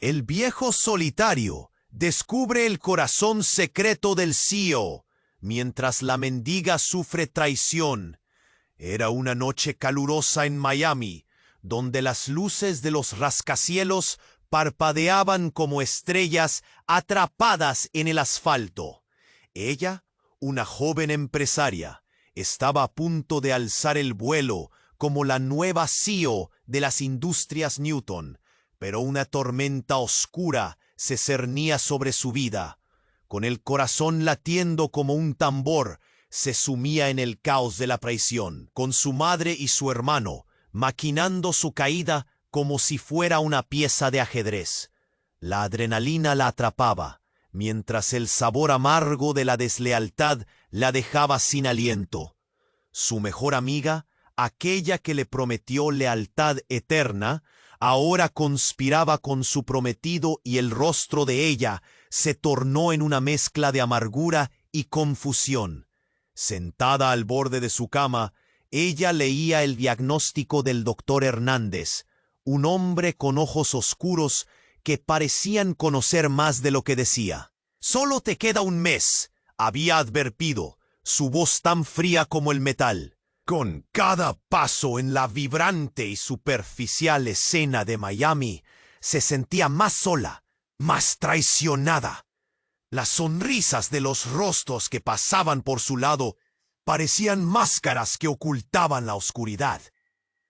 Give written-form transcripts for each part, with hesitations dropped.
El viejo solitario descubre el corazón secreto del CEO, mientras la mendiga sufre traición. Era una noche calurosa en Miami, donde las luces de los rascacielos parpadeaban como estrellas atrapadas en el asfalto. Ella, una joven empresaria, estaba a punto de alzar el vuelo como la nueva CEO de las Industrias Newton, pero una tormenta oscura se cernía sobre su vida. Con el corazón latiendo como un tambor, se sumía en el caos de la prisión, con su madre y su hermano, maquinando su caída como si fuera una pieza de ajedrez. La adrenalina la atrapaba, mientras el sabor amargo de la deslealtad la dejaba sin aliento. Su mejor amiga, aquella que le prometió lealtad eterna, ahora conspiraba con su prometido y el rostro de ella se tornó en una mezcla de amargura y confusión. Sentada al borde de su cama, ella leía el diagnóstico del doctor Hernández, un hombre con ojos oscuros que parecían conocer más de lo que decía. «Solo te queda un mes», había advertido, su voz tan fría como el metal. Con cada paso en la vibrante y superficial escena de Miami, se sentía más sola, más traicionada. Las sonrisas de los rostros que pasaban por su lado parecían máscaras que ocultaban la oscuridad.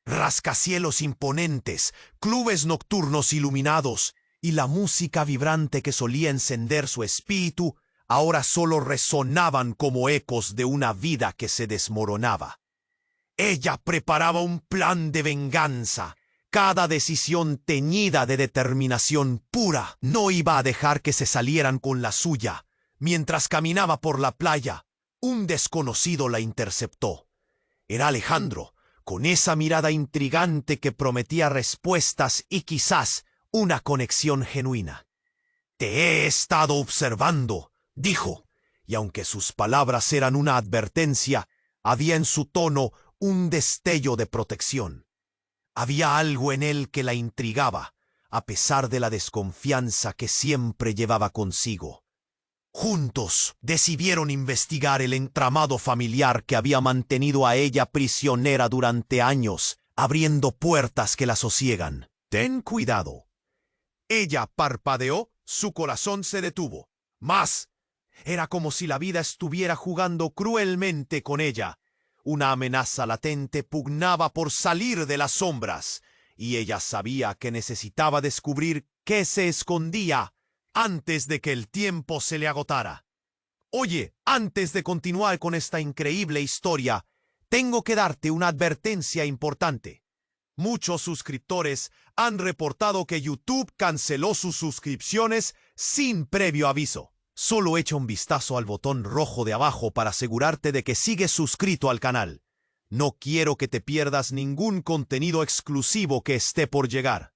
Rascacielos imponentes, clubes nocturnos iluminados y la música vibrante que solía encender su espíritu ahora solo resonaban como ecos de una vida que se desmoronaba. Ella preparaba un plan de venganza. Cada decisión teñida de determinación pura. No iba a dejar que se salieran con la suya. Mientras caminaba por la playa, un desconocido la interceptó. Era Alejandro, con esa mirada intrigante que prometía respuestas y quizás una conexión genuina. «Te he estado observando», dijo, y aunque sus palabras eran una advertencia, había en su tono un destello de protección. Había algo en él que la intrigaba, a pesar de la desconfianza que siempre llevaba consigo. Juntos decidieron investigar el entramado familiar que había mantenido a ella prisionera durante años, abriendo puertas que la sosiegan. «Ten cuidado». Ella parpadeó, su corazón se detuvo. Más. Era como si la vida estuviera jugando cruelmente con ella. Una amenaza latente pugnaba por salir de las sombras, y ella sabía que necesitaba descubrir qué se escondía antes de que el tiempo se le agotara. «Oye, antes de continuar con esta increíble historia, tengo que darte una advertencia importante. Muchos suscriptores han reportado que YouTube canceló sus suscripciones sin previo aviso. Solo echa un vistazo al botón rojo de abajo para asegurarte de que sigues suscrito al canal. No quiero que te pierdas ningún contenido exclusivo que esté por llegar.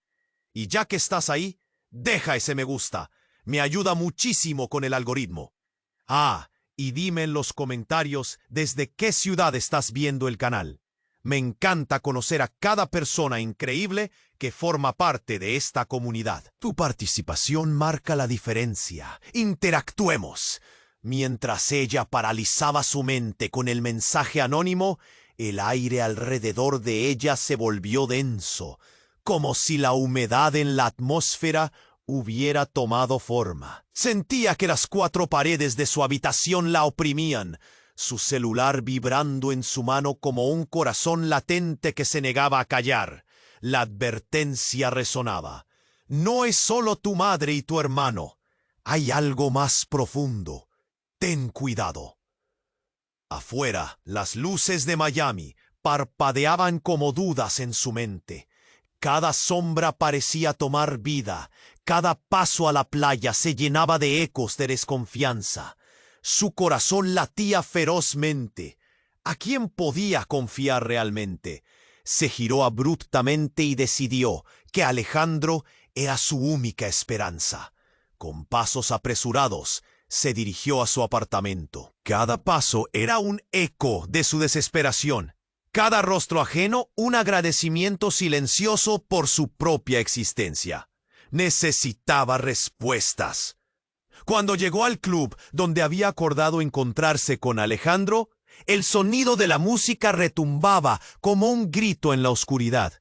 Y ya que estás ahí, deja ese me gusta. Me ayuda muchísimo con el algoritmo. Ah, y dime en los comentarios desde qué ciudad estás viendo el canal. Me encanta conocer a cada persona increíble que forma parte de esta comunidad. Tu participación marca la diferencia. Interactuemos. Mientras ella paralizaba su mente con el mensaje anónimo, el aire alrededor de ella se volvió denso, como si la humedad en la atmósfera hubiera tomado forma. Sentía que las cuatro paredes de su habitación la oprimían, su celular vibrando en su mano como un corazón latente que se negaba a callar. La advertencia resonaba. No es solo tu madre y tu hermano. Hay algo más profundo. Ten cuidado. Afuera, las luces de Miami parpadeaban como dudas en su mente. Cada sombra parecía tomar vida. Cada paso a la playa se llenaba de ecos de desconfianza. Su corazón latía ferozmente. ¿A quién podía confiar realmente? Se giró abruptamente y decidió que Alejandro era su única esperanza. Con pasos apresurados, se dirigió a su apartamento. Cada paso era un eco de su desesperación. Cada rostro ajeno, un agradecimiento silencioso por su propia existencia. Necesitaba respuestas. Cuando llegó al club donde había acordado encontrarse con Alejandro, el sonido de la música retumbaba como un grito en la oscuridad.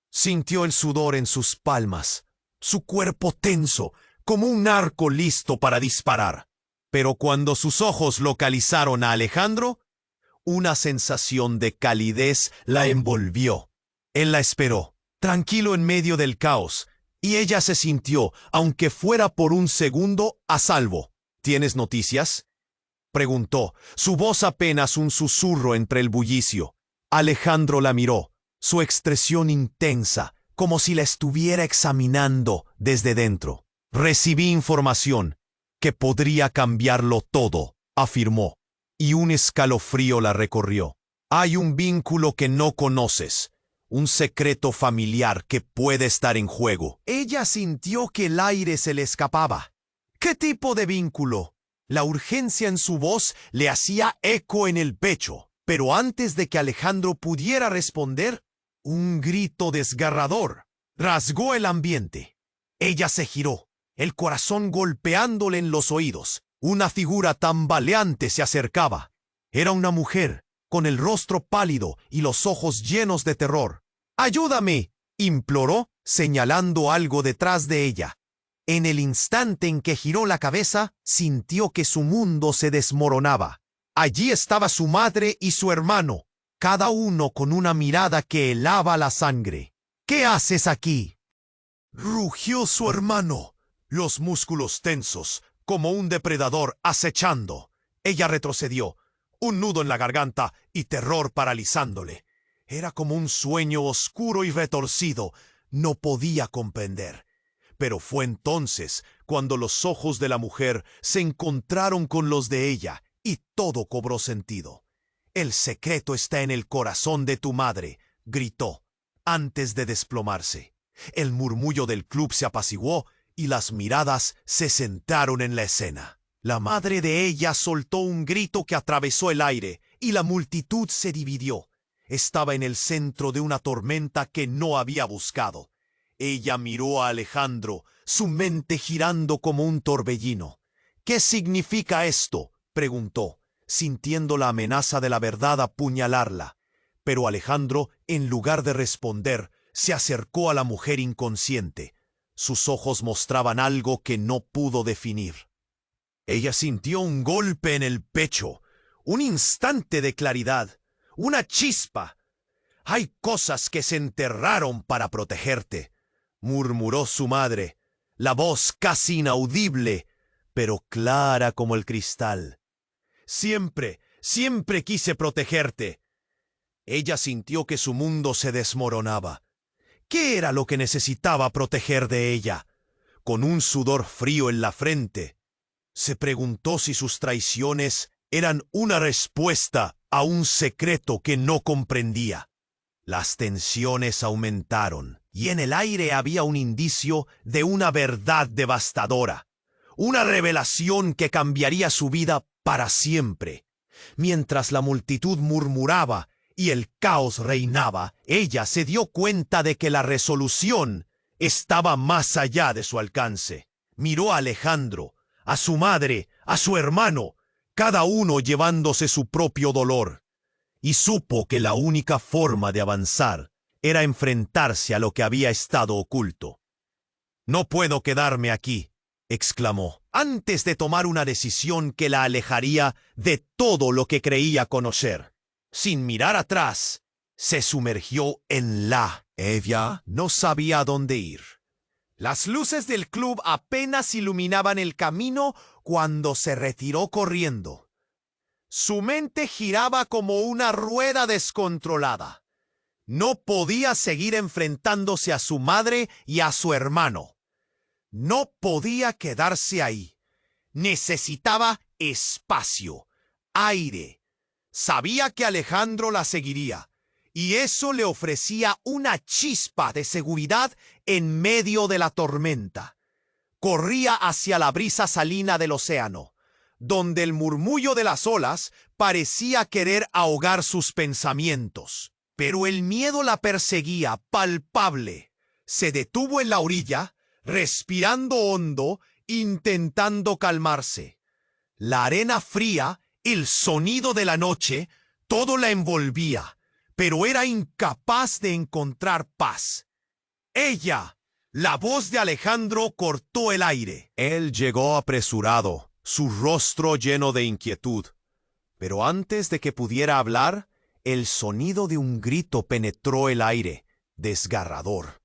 Sintió el sudor en sus palmas, su cuerpo tenso, como un arco listo para disparar. Pero cuando sus ojos localizaron a Alejandro, una sensación de calidez la envolvió. Él la esperó, tranquilo en medio del caos, y ella se sintió, aunque fuera por un segundo, a salvo. ¿Tienes noticias?, preguntó, su voz apenas un susurro entre el bullicio. Alejandro la miró, su expresión intensa, como si la estuviera examinando desde dentro. Recibí información que podría cambiarlo todo, afirmó, y un escalofrío la recorrió. Hay un vínculo que no conoces, un secreto familiar que puede estar en juego. Ella sintió que el aire se le escapaba. ¿Qué tipo de vínculo? La urgencia en su voz le hacía eco en el pecho, pero antes de que Alejandro pudiera responder, un grito desgarrador rasgó el ambiente. Ella se giró, el corazón golpeándole en los oídos. Una figura tambaleante se acercaba. Era una mujer, con el rostro pálido y los ojos llenos de terror. «¡Ayúdame!», imploró, señalando algo detrás de ella. En el instante en que giró la cabeza, sintió que su mundo se desmoronaba. Allí estaba su madre y su hermano, cada uno con una mirada que helaba la sangre. «¿Qué haces aquí?», rugió su hermano, los músculos tensos, como un depredador acechando. Ella retrocedió, un nudo en la garganta y terror paralizándole. Era como un sueño oscuro y retorcido. No podía comprender. Pero fue entonces cuando los ojos de la mujer se encontraron con los de ella y todo cobró sentido. «El secreto está en el corazón de tu madre», gritó, antes de desplomarse. El murmullo del club se apaciguó y las miradas se centraron en la escena. La madre de ella soltó un grito que atravesó el aire y la multitud se dividió. Estaba en el centro de una tormenta que no había buscado. Ella miró a Alejandro, su mente girando como un torbellino. «¿Qué significa esto?», preguntó, sintiendo la amenaza de la verdad apuñalarla. Pero Alejandro, en lugar de responder, se acercó a la mujer inconsciente. Sus ojos mostraban algo que no pudo definir. Ella sintió un golpe en el pecho, un instante de claridad, una chispa. «Hay cosas que se enterraron para protegerte», murmuró su madre, la voz casi inaudible, pero clara como el cristal. «Siempre, siempre quise protegerte». Ella sintió que su mundo se desmoronaba. ¿Qué era lo que necesitaba proteger de ella? Con un sudor frío en la frente, se preguntó si sus traiciones eran una respuesta a un secreto que no comprendía. Las tensiones aumentaron, y en el aire había un indicio de una verdad devastadora, una revelación que cambiaría su vida para siempre. Mientras la multitud murmuraba y el caos reinaba, ella se dio cuenta de que la resolución estaba más allá de su alcance. Miró a Alejandro, a su madre, a su hermano, cada uno llevándose su propio dolor, y supo que la única forma de avanzar era enfrentarse a lo que había estado oculto. «No puedo quedarme aquí», exclamó, antes de tomar una decisión que la alejaría de todo lo que creía conocer. Sin mirar atrás, se sumergió en la. Ella no sabía a dónde ir. Las luces del club apenas iluminaban el camino cuando se retiró corriendo. Su mente giraba como una rueda descontrolada. No podía seguir enfrentándose a su madre y a su hermano. No podía quedarse ahí. Necesitaba espacio, aire. Sabía que Alejandro la seguiría, y eso le ofrecía una chispa de seguridad en medio de la tormenta. Corría hacia la brisa salina del océano, donde el murmullo de las olas parecía querer ahogar sus pensamientos. Pero el miedo la perseguía, palpable. Se detuvo en la orilla, respirando hondo, intentando calmarse. La arena fría, el sonido de la noche, todo la envolvía, pero era incapaz de encontrar paz. ¡Ella! La voz de Alejandro cortó el aire. Él llegó apresurado, su rostro lleno de inquietud. Pero antes de que pudiera hablar, el sonido de un grito penetró el aire, desgarrador.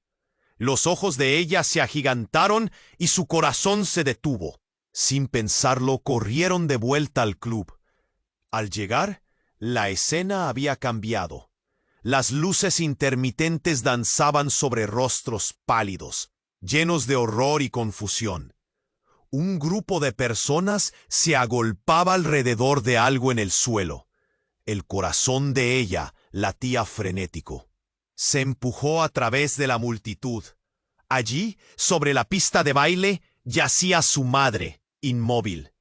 Los ojos de ella se agigantaron y su corazón se detuvo. Sin pensarlo, corrieron de vuelta al club. Al llegar, la escena había cambiado. Las luces intermitentes danzaban sobre rostros pálidos, llenos de horror y confusión. Un grupo de personas se agolpaba alrededor de algo en el suelo. El corazón de ella latía frenético. Se empujó a través de la multitud. Allí, sobre la pista de baile, yacía su madre, inmóvil.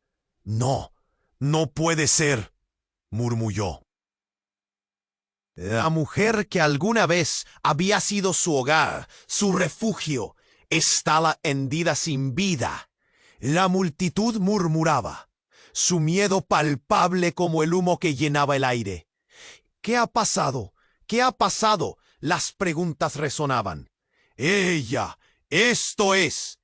«No, no puede ser», murmulló. La mujer que alguna vez había sido su hogar, su refugio, estaba hendida sin vida. La multitud murmuraba, su miedo palpable como el humo que llenaba el aire. «¿Qué ha pasado? ¿Qué ha pasado?», las preguntas resonaban. «Ella, esto es».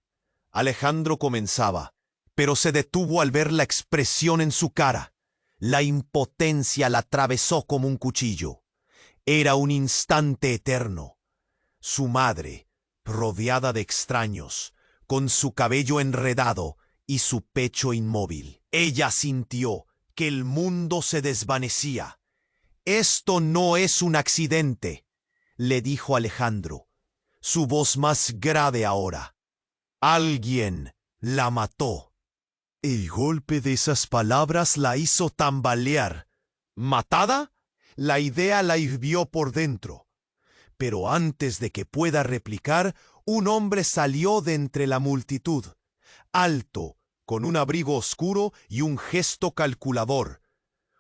Alejandro comenzaba, pero se detuvo al ver la expresión en su cara. La impotencia la atravesó como un cuchillo. Era un instante eterno. Su madre, rodeada de extraños, con su cabello enredado y su pecho inmóvil. Ella sintió que el mundo se desvanecía. «Esto no es un accidente», le dijo Alejandro, su voz más grave ahora. «Alguien la mató». El golpe de esas palabras la hizo tambalear. ¿Matada? La idea la hirvió por dentro. Pero antes de que pueda replicar, un hombre salió de entre la multitud, alto, con un abrigo oscuro y un gesto calculador.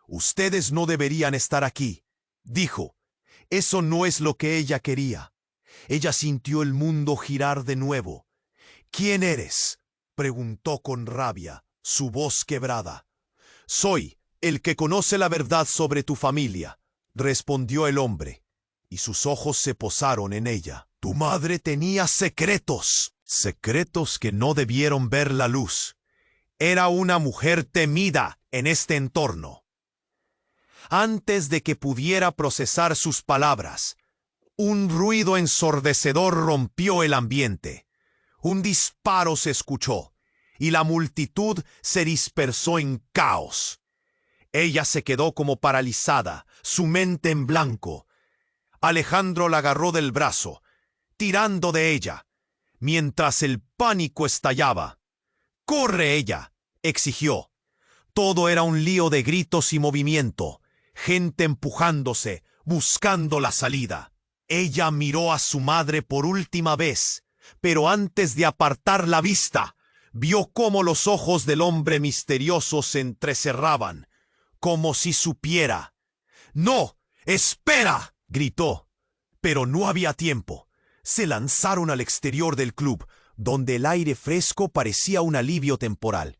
«Ustedes no deberían estar aquí», dijo. Eso no es lo que ella quería. Ella sintió el mundo girar de nuevo. «¿Quién eres?», preguntó con rabia, su voz quebrada. «Soy el que conoce la verdad sobre tu familia», respondió el hombre, y sus ojos se posaron en ella. «Tu madre tenía secretos, secretos que no debieron ver la luz. Era una mujer temida en este entorno». Antes de que pudiera procesar sus palabras, un ruido ensordecedor rompió el ambiente. Un disparo se escuchó, y la multitud se dispersó en caos. Ella se quedó como paralizada, su mente en blanco. Alejandro la agarró del brazo, tirando de ella, mientras el pánico estallaba. «¡Corre ella!», exigió. Todo era un lío de gritos y movimiento, gente empujándose, buscando la salida. Ella miró a su madre por última vez, pero antes de apartar la vista, vio cómo los ojos del hombre misterioso se entrecerraban, como si supiera. «¡No! ¡Espera!», gritó. Pero no había tiempo. Se lanzaron al exterior del club, donde el aire fresco parecía un alivio temporal.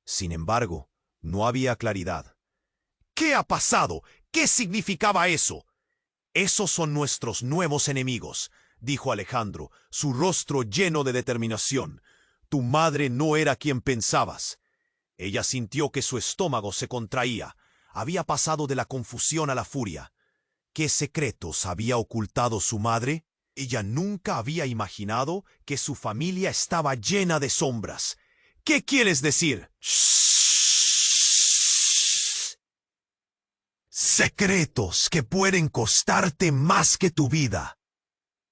Sin embargo, no había claridad. «¿Qué ha pasado? ¿Qué significaba eso?». «Esos son nuestros nuevos enemigos», dijo Alejandro, su rostro lleno de determinación. «Tu madre no era quien pensabas». Ella sintió que su estómago se contraía. Había pasado de la confusión a la furia. ¿Qué secretos había ocultado su madre? Ella nunca había imaginado que su familia estaba llena de sombras. «¿Qué quieres decir?». «Secretos que pueden costarte más que tu vida».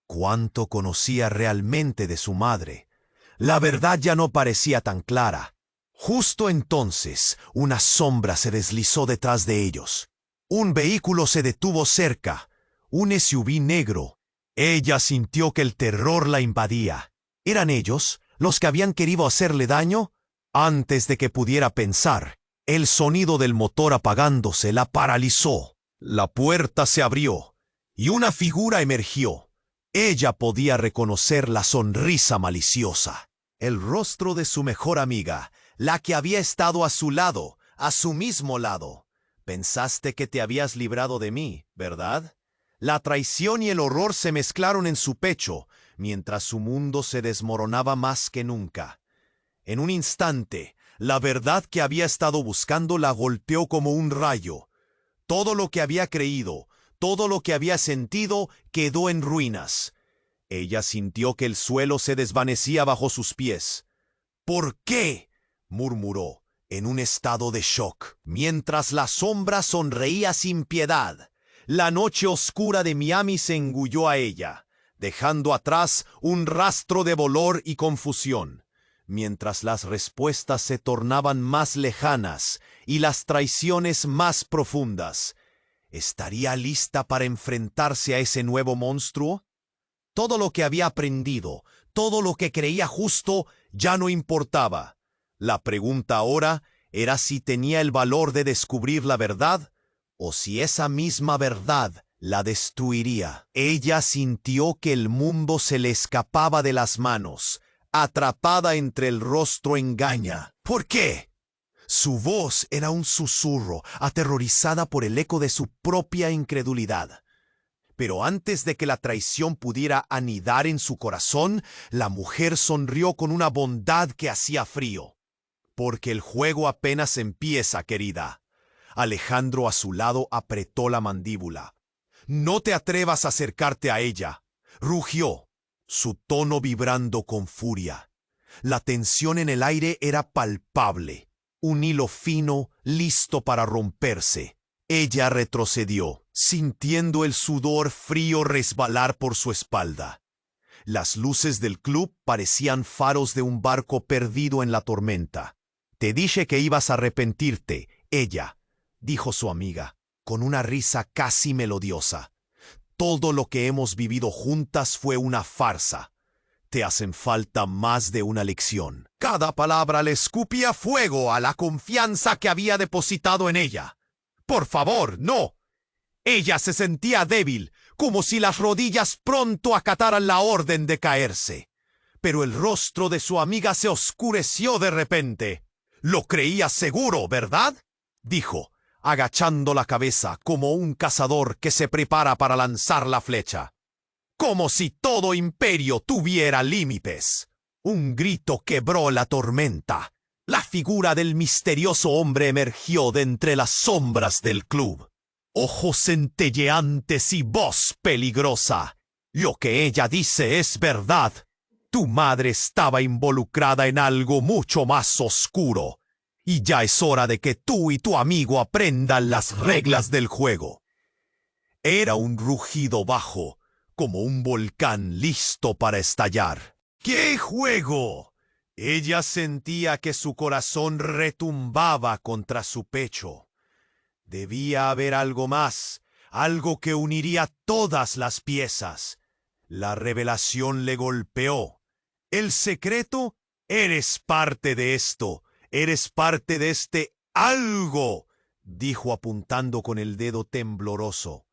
¿Cuánto conocía realmente de su madre? La verdad ya no parecía tan clara. Justo entonces, una sombra se deslizó detrás de ellos. Un vehículo se detuvo cerca, un SUV negro. Ella sintió que el terror la invadía. ¿Eran ellos los que habían querido hacerle daño? Antes de que pudiera pensar, el sonido del motor apagándose la paralizó. La puerta se abrió y una figura emergió. Ella podía reconocer la sonrisa maliciosa, el rostro de su mejor amiga, la que había estado a su lado, a su mismo lado. Pensaste que te habías librado de mí, ¿verdad? La traición y el horror se mezclaron en su pecho, mientras su mundo se desmoronaba más que nunca. En un instante, la verdad que había estado buscando la golpeó como un rayo. Todo lo que había creído, todo lo que había sentido, quedó en ruinas. Ella sintió que el suelo se desvanecía bajo sus pies. ¿Por qué?, murmuró, en un estado de shock, mientras la sombra sonreía sin piedad. La noche oscura de Miami se engulló a ella, dejando atrás un rastro de dolor y confusión, mientras las respuestas se tornaban más lejanas y las traiciones más profundas. ¿Estaría lista para enfrentarse a ese nuevo monstruo? Todo lo que había aprendido, todo lo que creía justo, ya no importaba. La pregunta ahora era si tenía el valor de descubrir la verdad, o si esa misma verdad la destruiría. Ella sintió que el mundo se le escapaba de las manos, atrapada entre el rostro engaña. ¿Por qué? Su voz era un susurro, aterrorizada por el eco de su propia incredulidad. Pero antes de que la traición pudiera anidar en su corazón, la mujer sonrió con una bondad que hacía frío. Porque el juego apenas empieza, querida. Alejandro a su lado apretó la mandíbula. No te atrevas a acercarte a ella, rugió, su tono vibrando con furia. La tensión en el aire era palpable, un hilo fino listo para romperse. Ella retrocedió, sintiendo el sudor frío resbalar por su espalda. Las luces del club parecían faros de un barco perdido en la tormenta. Te dije que ibas a arrepentirte, ella, dijo su amiga, con una risa casi melodiosa. Todo lo que hemos vivido juntas fue una farsa. Te hacen falta más de una lección. Cada palabra le escupía fuego a la confianza que había depositado en ella. Por favor, no. Ella se sentía débil, como si las rodillas pronto acataran la orden de caerse. Pero el rostro de su amiga se oscureció de repente. Lo creía seguro, ¿verdad?, dijo, agachando la cabeza como un cazador que se prepara para lanzar la flecha. Como si todo imperio tuviera límites. Un grito quebró la tormenta. La figura del misterioso hombre emergió de entre las sombras del club. Ojos centelleantes y voz peligrosa. Lo que ella dice es verdad. Tu madre estaba involucrada en algo mucho más oscuro. Y ya es hora de que tú y tu amigo aprendan las reglas del juego. Era un rugido bajo, como un volcán listo para estallar. ¿Qué juego? Ella sentía que su corazón retumbaba contra su pecho. Debía haber algo más, algo que uniría todas las piezas. La revelación le golpeó. El secreto, eres parte de esto, eres parte de este algo, dijo apuntando con el dedo tembloroso.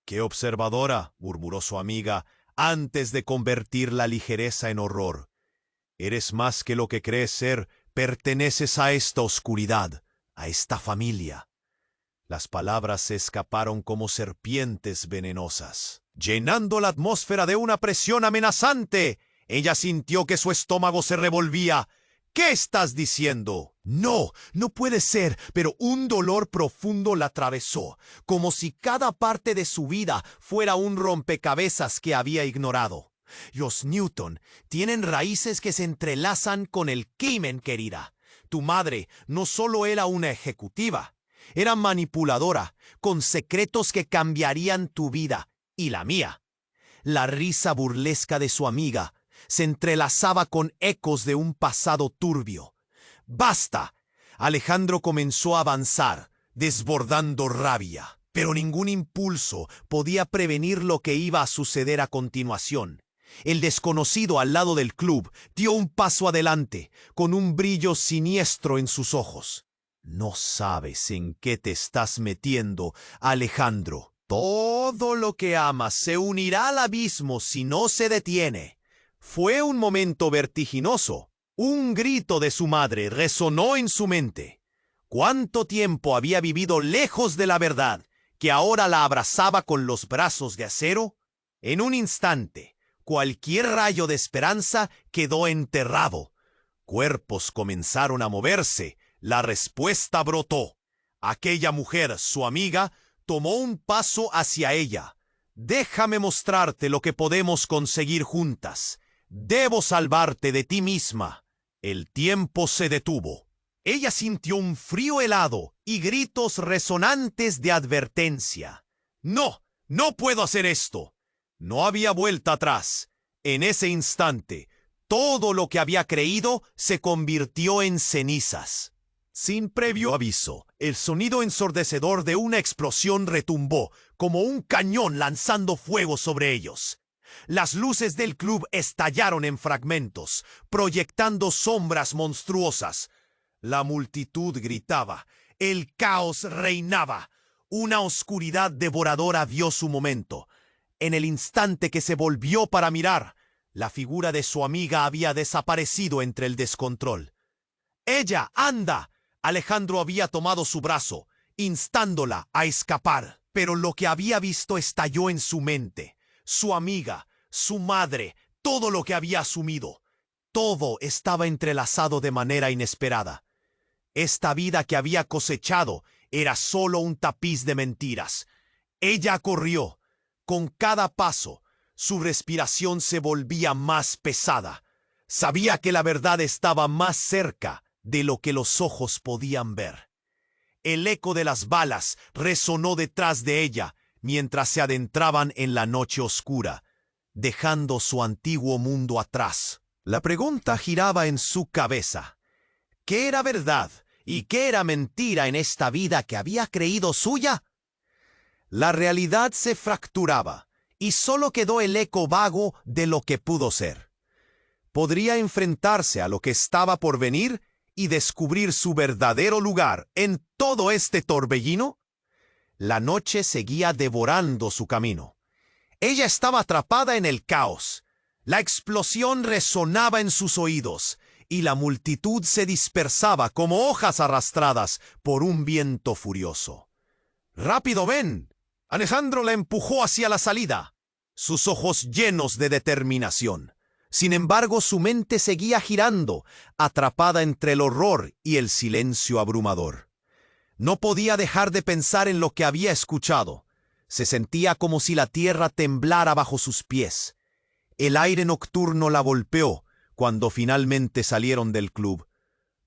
¡Qué observadora!, murmuró su amiga, antes de convertir la ligereza en horror. Eres más que lo que crees ser, perteneces a esta oscuridad, a esta familia. Las palabras se escaparon como serpientes venenosas, llenando la atmósfera de una presión amenazante. Ella sintió que su estómago se revolvía. ¿Qué estás diciendo? No, no puede ser, pero un dolor profundo la atravesó, como si cada parte de su vida fuera un rompecabezas que había ignorado. Los Newton tienen raíces que se entrelazan con el crimen, querida. Tu madre no solo era una ejecutiva, era manipuladora, con secretos que cambiarían tu vida y la mía. La risa burlesca de su amiga se entrelazaba con ecos de un pasado turbio. ¡Basta! Alejandro comenzó a avanzar, desbordando rabia, pero ningún impulso podía prevenir lo que iba a suceder a continuación. El desconocido al lado del club dio un paso adelante, con un brillo siniestro en sus ojos. No sabes en qué te estás metiendo, Alejandro, Todo lo que amas se unirá al abismo si no se detiene. Fue un momento vertiginoso. Un grito de su madre resonó en su mente. ¿Cuánto tiempo había vivido lejos de la verdad, que ahora la abrazaba con los brazos de acero? En un instante, cualquier rayo de esperanza quedó enterrado. Cuerpos comenzaron a moverse. La respuesta brotó. Aquella mujer, su amiga, tomó un paso hacia ella. Déjame mostrarte lo que podemos conseguir juntas. Debo salvarte de ti misma. El tiempo se detuvo. Ella sintió un frío helado y gritos resonantes de advertencia. ¡No! ¡No puedo hacer esto! No había vuelta atrás. En ese instante, todo lo que había creído se convirtió en cenizas. Sin previo aviso, el sonido ensordecedor de una explosión retumbó como un cañón lanzando fuego sobre ellos. Las luces del club estallaron en fragmentos, proyectando sombras monstruosas. La multitud gritaba. El caos reinaba. Una oscuridad devoradora vio su momento. En el instante que se volvió para mirar, la figura de su amiga había desaparecido entre el descontrol. ¡Ella, anda! Alejandro había tomado su brazo, instándola a escapar. Pero lo que había visto estalló en su mente. Su amiga, su madre, todo lo que había asumido. Todo estaba entrelazado de manera inesperada. Esta vida que había cosechado era solo un tapiz de mentiras. Ella corrió. Con cada paso, su respiración se volvía más pesada. Sabía que la verdad estaba más cerca de lo que los ojos podían ver. El eco de las balas resonó detrás de ella mientras se adentraban en la noche oscura, dejando su antiguo mundo atrás. La pregunta giraba en su cabeza. ¿Qué era verdad y qué era mentira en esta vida que había creído suya? La realidad se fracturaba y solo quedó el eco vago de lo que pudo ser. ¿Podría enfrentarse a lo que estaba por venir y descubrir su verdadero lugar en todo este torbellino? La noche seguía devorando su camino. Ella estaba atrapada en el caos. La explosión resonaba en sus oídos y la multitud se dispersaba como hojas arrastradas por un viento furioso. ¡Rápido, ven! Alejandro la empujó hacia la salida, sus ojos llenos de determinación. Sin embargo, su mente seguía girando, atrapada entre el horror y el silencio abrumador. No podía dejar de pensar en lo que había escuchado. Se sentía como si la tierra temblara bajo sus pies. El aire nocturno la golpeó cuando finalmente salieron del club.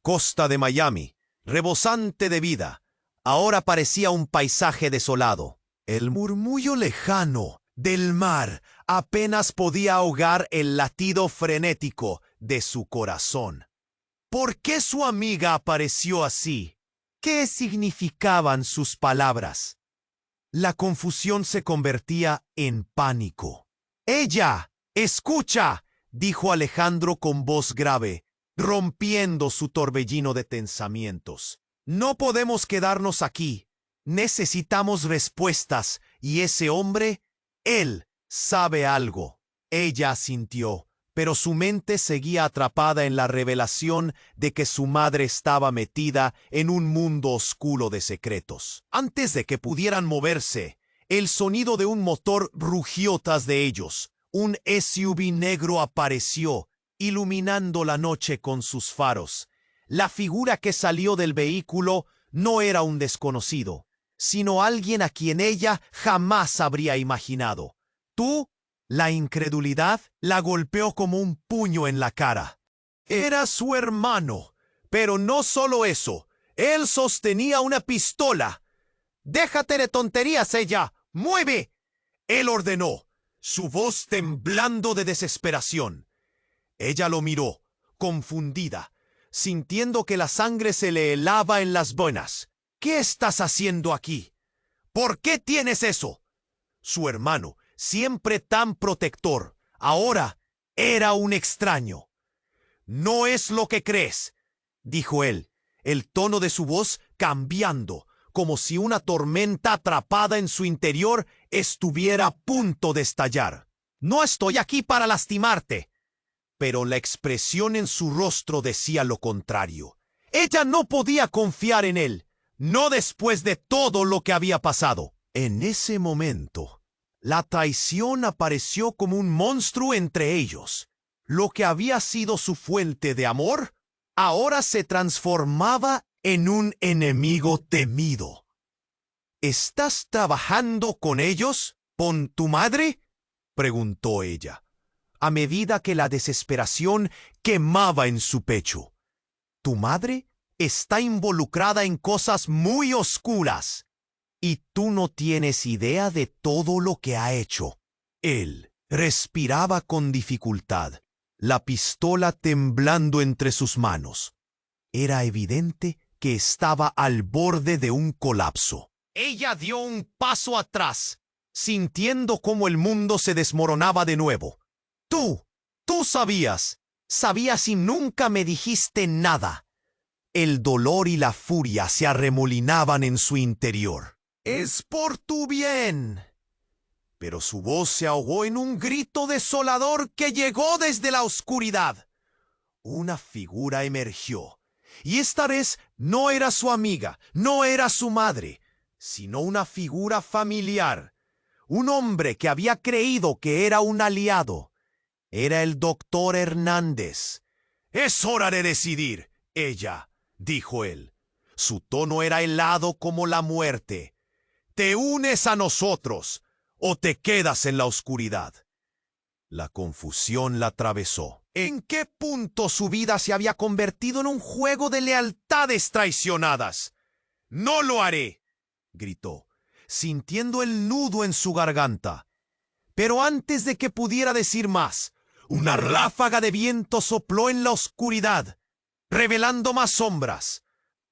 Costa de Miami, rebosante de vida, ahora parecía un paisaje desolado. El murmullo lejano del mar apenas podía ahogar el latido frenético de su corazón. ¿Por qué su amiga apareció así? ¿Qué significaban sus palabras? La confusión se convertía en pánico. ¡Ella! ¡Escucha!, dijo Alejandro con voz grave, rompiendo su torbellino de pensamientos. No podemos quedarnos aquí. Necesitamos respuestas, y ese hombre, él, sabe algo. Ella asintió, pero su mente seguía atrapada en la revelación de que su madre estaba metida en un mundo oscuro de secretos. Antes de que pudieran moverse, el sonido de un motor rugió tras de ellos. Un SUV negro apareció, iluminando la noche con sus faros. La figura que salió del vehículo no era un desconocido, sino alguien a quien ella jamás habría imaginado. ¿Tú? La incredulidad la golpeó como un puño en la cara. Era su hermano, pero no solo eso. Él sostenía una pistola. «¡Déjate de tonterías, ella! ¡Mueve!», él ordenó, su voz temblando de desesperación. Ella lo miró, confundida, sintiendo que la sangre se le helaba en las venas. «¿Qué estás haciendo aquí? ¿Por qué tienes eso?». Su hermano, siempre tan protector, ahora era un extraño. «No es lo que crees», dijo él, el tono de su voz cambiando, como si una tormenta atrapada en su interior estuviera a punto de estallar. «No estoy aquí para lastimarte». Pero la expresión en su rostro decía lo contrario. Ella no podía confiar en él, no después de todo lo que había pasado. En ese momento, la traición apareció como un monstruo entre ellos. Lo que había sido su fuente de amor, ahora se transformaba en un enemigo temido. «¿Estás trabajando con ellos? ¿Con tu madre?», preguntó ella, a medida que la desesperación quemaba en su pecho. «Tu madre está involucrada en cosas muy oscuras, y tú no tienes idea de todo lo que ha hecho». Él respiraba con dificultad, la pistola temblando entre sus manos. Era evidente que estaba al borde de un colapso. Ella dio un paso atrás, sintiendo cómo el mundo se desmoronaba de nuevo. Tú sabías y nunca me dijiste nada». El dolor y la furia se arremolinaban en su interior. «Es por tu bien». Pero su voz se ahogó en un grito desolador que llegó desde la oscuridad. Una figura emergió, y esta vez no era su amiga, no era su madre, sino una figura familiar, un hombre que había creído que era un aliado. Era el doctor Hernández. «Es hora de decidir, ella», dijo él. Su tono era helado como la muerte. «¿Te unes a nosotros o te quedas en la oscuridad?». La confusión la atravesó. ¿En qué punto su vida se había convertido en un juego de lealtades traicionadas? «No lo haré», gritó, sintiendo el nudo en su garganta. Pero antes de que pudiera decir más, una ráfaga de viento sopló en la oscuridad, revelando más sombras.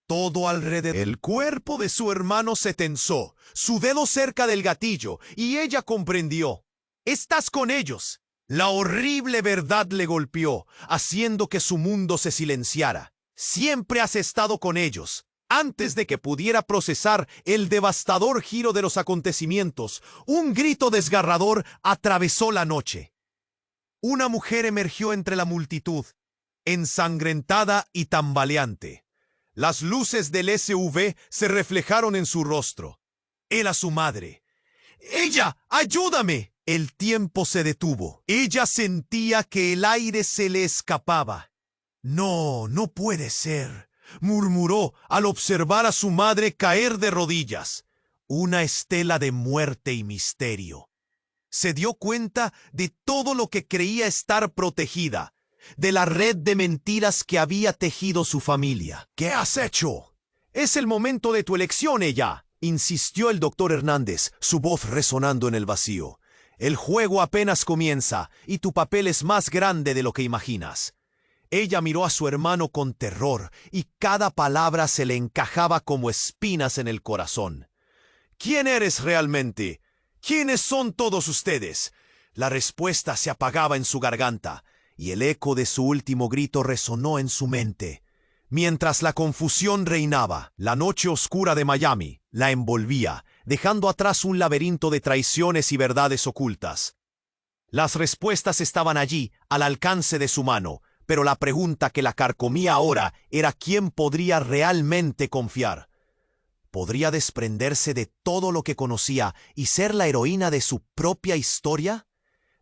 Todo alrededor. El cuerpo de su hermano se tensó, su dedo cerca del gatillo, y ella comprendió. «Estás con ellos». La horrible verdad le golpeó, haciendo que su mundo se silenciara. «Siempre has estado con ellos». Antes de que pudiera procesar el devastador giro de los acontecimientos, un grito desgarrador atravesó la noche. Una mujer emergió entre la multitud, ensangrentada y tambaleante. Las luces del SUV se reflejaron en su rostro. Era su madre. «¡Ella, ayúdame!». El tiempo se detuvo. Ella sentía que el aire se le escapaba. «No, no puede ser», murmuró al observar a su madre caer de rodillas, una estela de muerte y misterio. Se dio cuenta de todo lo que creía estar protegida, de la red de mentiras que había tejido su familia. «¿Qué has hecho?». «Es el momento de tu elección, ella», insistió el doctor Hernández, su voz resonando en el vacío. «El juego apenas comienza y tu papel es más grande de lo que imaginas». Ella miró a su hermano con terror y cada palabra se le encajaba como espinas en el corazón. «¿Quién eres realmente? ¿Quiénes son todos ustedes?». La respuesta se apagaba en su garganta y el eco de su último grito resonó en su mente. Mientras la confusión reinaba, la noche oscura de Miami la envolvía, dejando atrás un laberinto de traiciones y verdades ocultas. Las respuestas estaban allí, al alcance de su mano, pero la pregunta que la carcomía ahora era quién podría realmente confiar. ¿Podría desprenderse de todo lo que conocía y ser la heroína de su propia historia?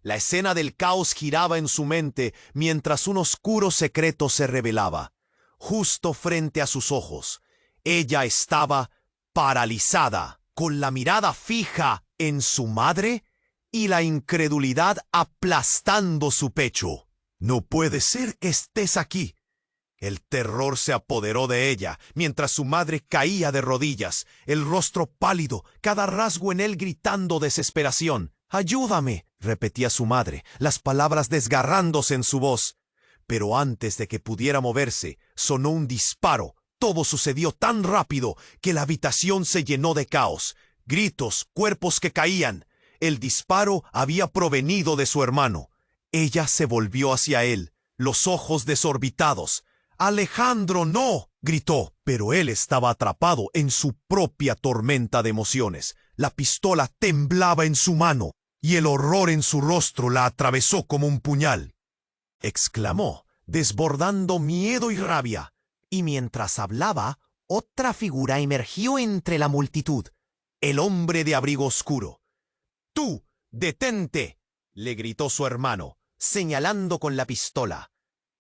La escena del caos giraba en su mente mientras un oscuro secreto se revelaba. Justo frente a sus ojos, ella estaba paralizada, con la mirada fija en su madre y la incredulidad aplastando su pecho. «No puede ser que estés aquí». El terror se apoderó de ella, mientras su madre caía de rodillas, el rostro pálido, cada rasgo en él gritando desesperación. «Ayúdame», repetía su madre, las palabras desgarrándose en su voz. Pero antes de que pudiera moverse, sonó un disparo. Todo sucedió tan rápido que la habitación se llenó de caos. Gritos, cuerpos que caían. El disparo había provenido de su hermano. Ella se volvió hacia él, los ojos desorbitados. «Alejandro, no», gritó, pero él estaba atrapado en su propia tormenta de emociones. La pistola temblaba en su mano, y el horror en su rostro la atravesó como un puñal. Exclamó, desbordando miedo y rabia, y mientras hablaba, otra figura emergió entre la multitud, el hombre de abrigo oscuro. «¡Tú, detente!», le gritó su hermano, señalando con la pistola.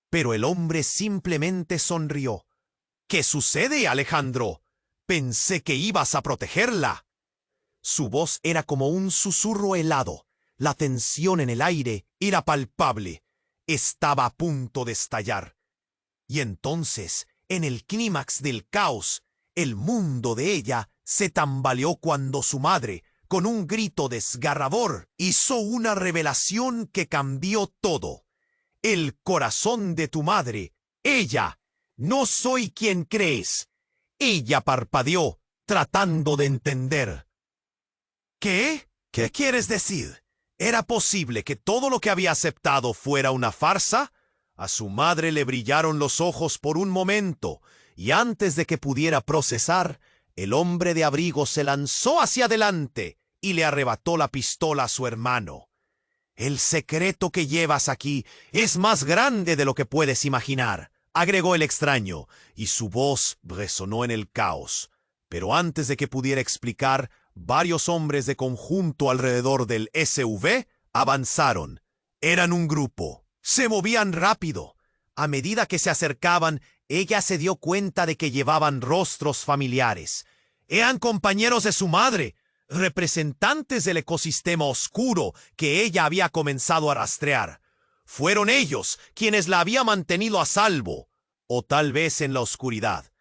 Pero el hombre simplemente sonrió. «¿Qué sucede, Alejandro? Pensé que ibas a protegerla». Su voz era como un susurro helado. La tensión en el aire era palpable. Estaba a punto de estallar. Y entonces, en el clímax del caos, el mundo de ella se tambaleó cuando su madre, con un grito desgarrador, hizo una revelación que cambió todo. «El corazón de tu madre, ella. No soy quien crees». Ella parpadeó, tratando de entender. «¿Qué? ¿Qué quieres decir? ¿Era posible que todo lo que había aceptado fuera una farsa?» A su madre le brillaron los ojos por un momento, y antes de que pudiera procesar, el hombre de abrigo se lanzó hacia adelante y le arrebató la pistola a su hermano. «El secreto que llevas aquí es más grande de lo que puedes imaginar», agregó el extraño, y su voz resonó en el caos. Pero antes de que pudiera explicar, varios hombres de conjunto alrededor del SUV avanzaron. Eran un grupo. Se movían rápido. A medida que se acercaban, ella se dio cuenta de que llevaban rostros familiares. Eran compañeros de su madre, representantes del ecosistema oscuro que ella había comenzado a rastrear. Fueron ellos quienes la habían mantenido a salvo, o tal vez en la oscuridad.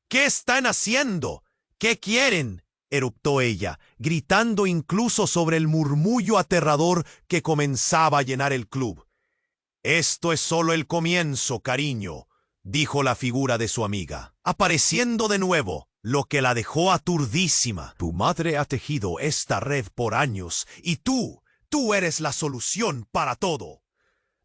«¿Qué están haciendo? ¿Qué quieren?», eruptó ella, gritando incluso sobre el murmullo aterrador que comenzaba a llenar el club. «Esto es solo el comienzo, cariño», dijo la figura de su amiga, apareciendo de nuevo, lo que la dejó aturdísima. «Tu madre ha tejido esta red por años, y tú eres la solución para todo».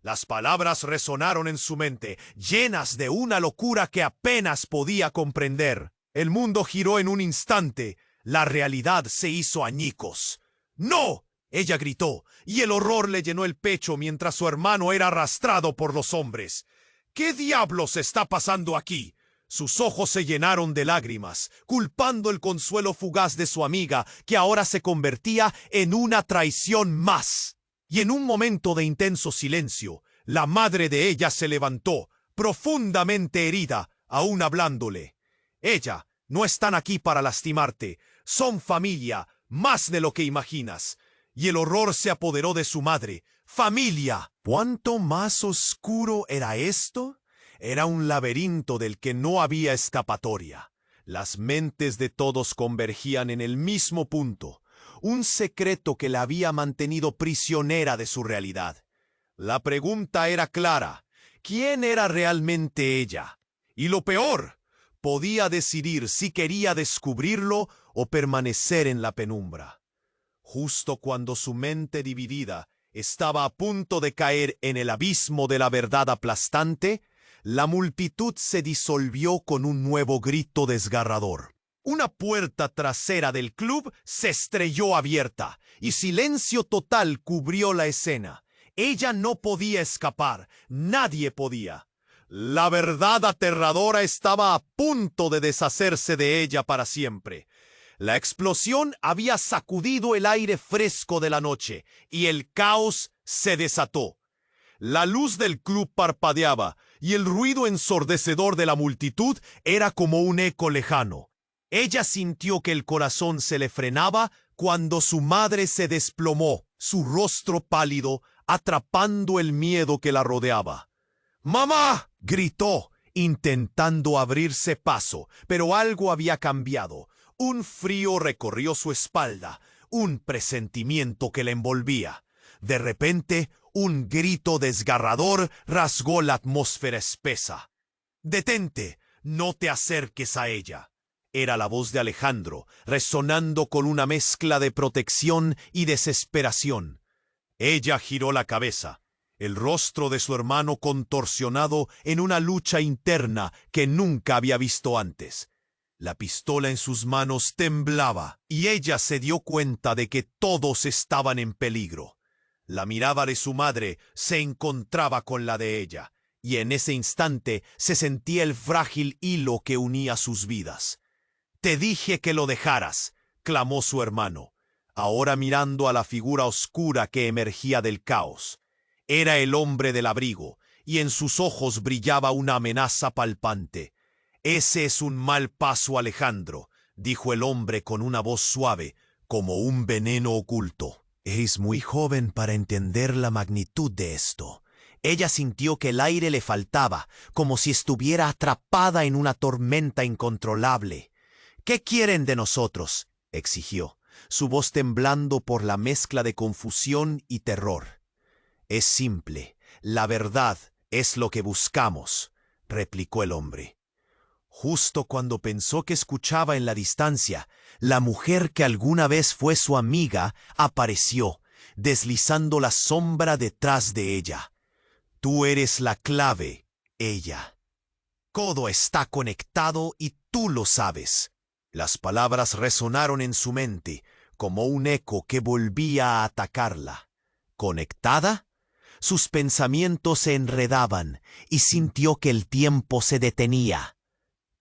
Las palabras resonaron en su mente, llenas de una locura que apenas podía comprender. El mundo giró en un instante. La realidad se hizo añicos. «¡No!», ella gritó, y el horror le llenó el pecho mientras su hermano era arrastrado por los hombres. «¿Qué diablos está pasando aquí?». Sus ojos se llenaron de lágrimas, culpando el consuelo fugaz de su amiga, que ahora se convertía en una traición más. Y en un momento de intenso silencio, la madre de ella se levantó, profundamente herida, aún hablándole. «Ella no están aquí para lastimarte. Son familia, más de lo que imaginas». Y el horror se apoderó de su madre. «¡Familia!». ¿Cuánto más oscuro era esto? Era un laberinto del que no había escapatoria. Las mentes de todos convergían en el mismo punto. Un secreto que la había mantenido prisionera de su realidad. La pregunta era clara. ¿Quién era realmente ella? Y lo peor, podía decidir si quería descubrirlo o permanecer en la penumbra. Justo cuando su mente dividida estaba a punto de caer en el abismo de la verdad aplastante, la multitud se disolvió con un nuevo grito desgarrador. Una puerta trasera del club se estrelló abierta, y silencio total cubrió la escena. Ella no podía escapar, nadie podía. La verdad aterradora estaba a punto de deshacerse de ella para siempre. La explosión había sacudido el aire fresco de la noche, y el caos se desató. La luz del club parpadeaba, y el ruido ensordecedor de la multitud era como un eco lejano. Ella sintió que el corazón se le frenaba cuando su madre se desplomó, su rostro pálido, atrapando el miedo que la rodeaba. «¡Mamá!», gritó, intentando abrirse paso, pero algo había cambiado. Un frío recorrió su espalda, un presentimiento que la envolvía. De repente, un grito desgarrador rasgó la atmósfera espesa. «¡Detente! No te acerques a ella». Era la voz de Alejandro, resonando con una mezcla de protección y desesperación. Ella giró la cabeza. el rostro de su hermano contorsionado en una lucha interna que nunca había visto antes. La pistola en sus manos temblaba y ella se dio cuenta de que todos estaban en peligro. La mirada de su madre se encontraba con la de ella, y en ese instante se sentía el frágil hilo que unía sus vidas. «Te dije que lo dejaras», clamó su hermano, ahora mirando a la figura oscura que emergía del caos. Era el hombre del abrigo, y en sus ojos brillaba una amenaza palpante. «Ese es un mal paso, Alejandro», dijo el hombre con una voz suave, como un veneno oculto. «Es muy joven para entender la magnitud de esto». Ella sintió que el aire le faltaba, como si estuviera atrapada en una tormenta incontrolable. «¿Qué quieren de nosotros?», exigió, su voz temblando por la mezcla de confusión y terror. «Es simple. La verdad es lo que buscamos», replicó el hombre. Justo cuando pensó que escuchaba en la distancia, la mujer que alguna vez fue su amiga apareció, deslizando la sombra detrás de ella. «Tú eres la clave, ella. Todo está conectado y tú lo sabes». Las palabras resonaron en su mente, como un eco que volvía a atacarla. ¿Conectada? Sus pensamientos se enredaban y sintió que el tiempo se detenía.